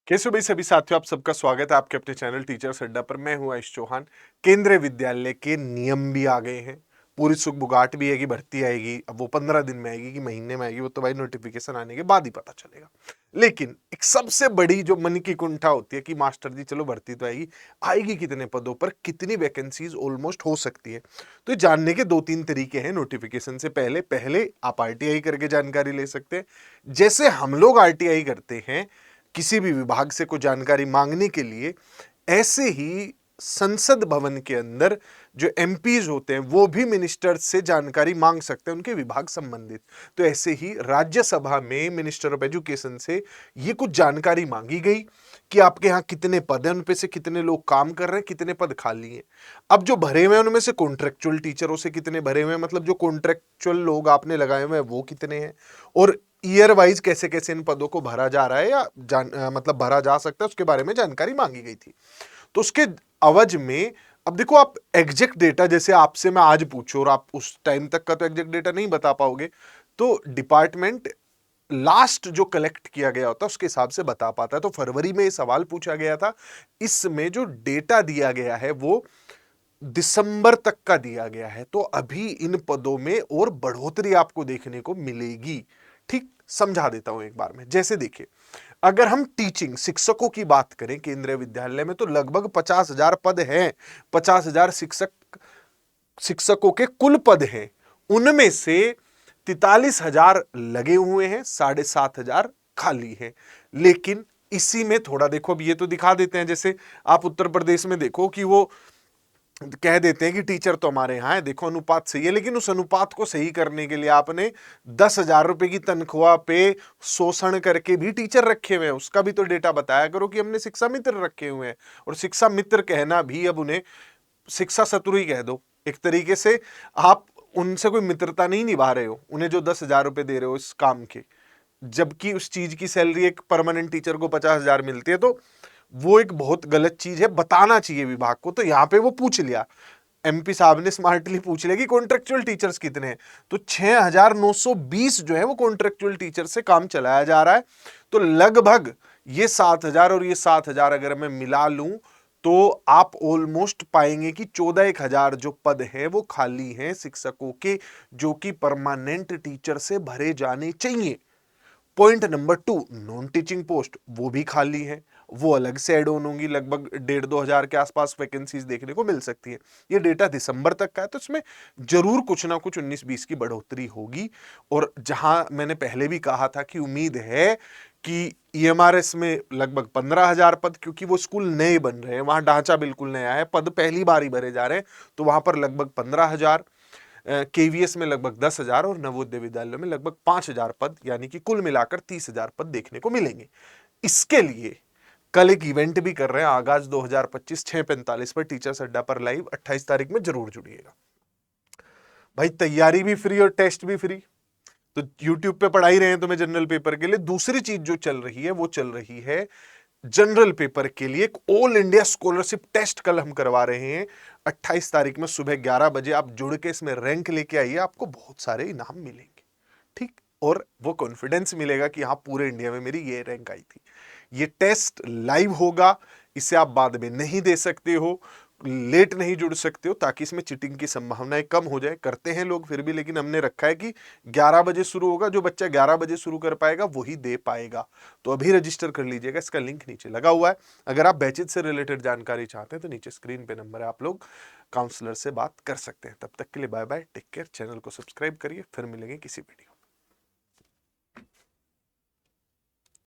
कैसे हो भाई सभी साथियों, आप सबका स्वागत है आपके अपने चैनल टीचर्स अड्डा पर। मैं हूं आयुष चौहान। केंद्रीय विद्यालय के नियम भी आ गए हैं, पूरी सुगबुगाहट भी है कि भर्ती आएगी। अब वो 15 दिन में आएगी कि महीने में आएगी, वो तो भाई नोटिफिकेशन आने के बाद ही पता चलेगा। लेकिन एक सबसे बड़ी जो मन की कुंठा होती है कि मास्टर जी चलो भर्ती तो आएगी, आएगी कितने पदों पर, कितनी वैकेंसीज ऑलमोस्ट हो सकती है। तो ये जानने के दो तीन तरीके हैं। नोटिफिकेशन से पहले पहले आप आरटीआई करके जानकारी ले सकते हैं। जैसे हम लोग आरटीआई करते हैं किसी भी विभाग से कोई जानकारी मांगने के लिए, ऐसे ही संसद भवन के अंदर जो एमपीज होते हैं वो भी मिनिस्टर से जानकारी मांग सकते हैं उनके विभाग संबंधित। तो ऐसे ही राज्यसभा में मिनिस्टर ऑफ एजुकेशन से ये कुछ जानकारी मांगी गई कि आपके यहाँ कितने पद हैं, उनपे से कितने लोग काम कर रहे हैं, कितने पद खाली हैं। अब जो भरे हुए हैं उनमें से कॉन्ट्रेक्चुअल टीचरों से कितने भरे हुए हैं, मतलब जो कॉन्ट्रेक्चुअल लोग आपने लगाए हुए हैं वो कितने हैं, और ईयर वाइज कैसे कैसे इन पदों को भरा जा रहा है या मतलब भरा जा सकता है, उसके बारे में जानकारी मांगी गई थी। तो उसके अवज में अब देखो, आप एग्जैक्ट डेटा जैसे आपसे मैं आज पूछूं और आप उस टाइम तक का तो एग्जैक्ट डेटा नहीं बता पाओगे, तो डिपार्टमेंट लास्ट जो कलेक्ट किया गया होता है उसके हिसाब से बता पाता है। तो फरवरी में ये सवाल पूछा गया था, इसमें जो डेटा दिया गया है वो दिसंबर तक का दिया गया है। तो अभी इन पदों में और बढ़ोतरी आपको देखने को मिलेगी। ठीक, समझा देता हूं एक बार में। जैसे देखिए, अगर हम टीचिंग शिक्षकों की बात करें केंद्रीय विद्यालय में, तो लगभग 50,000 पद हैं। 50,000 शिक्षकों के कुल पद हैं, उनमें से 43,000 लगे हुए हैं, 7,500 खाली हैं। लेकिन इसी में थोड़ा देखो, अब ये तो दिखा देते हैं, जैसे आप उत्तर प्रदेश में देखो कि वो कह देते हैं कि टीचर तो हमारे यहाँ है, देखो अनुपात सही है, लेकिन उस अनुपात को सही करने के लिए आपने 10,000 रुपए की तनख्वाह पे शोषण करके भी टीचर रखे हुए हैं। उसका भी तो डेटा बताया करो कि हमने शिक्षा मित्र रखे हुए हैं। और शिक्षा मित्र कहना भी अब उन्हें शिक्षा शत्रु ही कह दो एक तरीके से। आप उनसे कोई मित्रता नहीं निभा रहे हो, उन्हें जो 10,000 रुपए दे रहे हो इस काम के, जबकि उस चीज की सैलरी एक परमानेंट टीचर को 50,000 मिलती है। तो वो एक बहुत गलत चीज है, बताना चाहिए विभाग को। तो यहां पे वो पूछ लिया, एमपी साहब ने स्मार्टली पूछ लिया कि कॉन्ट्रेक्चुअल टीचर्स कितने हैं। तो 6,920 जो है वो कॉन्ट्रेक्चुअल टीचर से काम चलाया जा रहा है। तो लगभग ये 7,000 और ये 7,000 अगर मैं मिला लूं, तो आप ऑलमोस्ट पाएंगे कि 14,000 जो पद हैं वो खाली हैं शिक्षकों के, जो कि परमानेंट टीचर से भरे जाने चाहिए। Point number 2, non teaching post वो भी खाली है, वो अलग से एड ऑन होंगी। लगभग 1,500-2,000 के आसपास वैकेंसीज देखने को मिल सकती है। ये डेटा दिसंबर तक का है, तो इसमें जरूर कुछ ना कुछ 19-20 की बढ़ोतरी होगी। और जहां मैंने पहले भी कहा था कि उम्मीद है कि ईएमआरएस में लगभग 15,000 पद, क्योंकि वो स्कूल नए बन रहे हैं, वहां ढांचा बिल्कुल नया है, पद पहली बार ही भरे जा रहे हैं, तो वहां पर लगभग 15,000, केवीएस में लगभग 10,000 और नवोदय विद्यालयों में लगभग 5,000 पद, यानी कि कुल मिलाकर 30,000 पद देखने को मिलेंगे। इसके लिए कल एक इवेंट भी कर रहे हैं, आगाज 2025 6:45 पर टीचर्स अड्डा पर लाइव, 28 तारीख में जरूर जुड़िएगा भाई। तैयारी भी फ्री और टेस्ट भी फ्री। तो यूट्यूब पे पढ़ा ही रहे हैं तुम्हें जनरल पेपर के लिए। दूसरी चीज जो चल रही है वो चल रही है जनरल पेपर के लिए एक ऑल इंडिया स्कॉलरशिप टेस्ट कल हम करवा रहे हैं 28 तारीख में सुबह 11 बजे। आप जुड़ के इसमें रैंक लेके आइए, आपको बहुत सारे इनाम मिलेंगे। ठीक, और वो कॉन्फिडेंस मिलेगा कि हाँ पूरे इंडिया में मेरी ये रैंक आई थी। ये टेस्ट लाइव होगा, इसे आप बाद में नहीं दे सकते हो, लेट नहीं जुड़ सकते हो, ताकि इसमें चीटिंग की संभावनाएं कम हो जाए। करते हैं लोग फिर भी, लेकिन हमने रखा है कि 11 बजे शुरू होगा, जो बच्चा 11 बजे शुरू कर पाएगा वही दे पाएगा। तो अभी रजिस्टर कर लीजिएगा, इसका लिंक नीचे लगा हुआ है। अगर आप बैचेज से रिलेटेड जानकारी चाहते हैं तो नीचे स्क्रीन पे नंबर है, आप लोग काउंसलर से बात कर सकते हैं। तब तक के लिए bye bye, take care. Channel को सब्सक्राइब करिए, फिर मिलेंगे किसी वीडियो।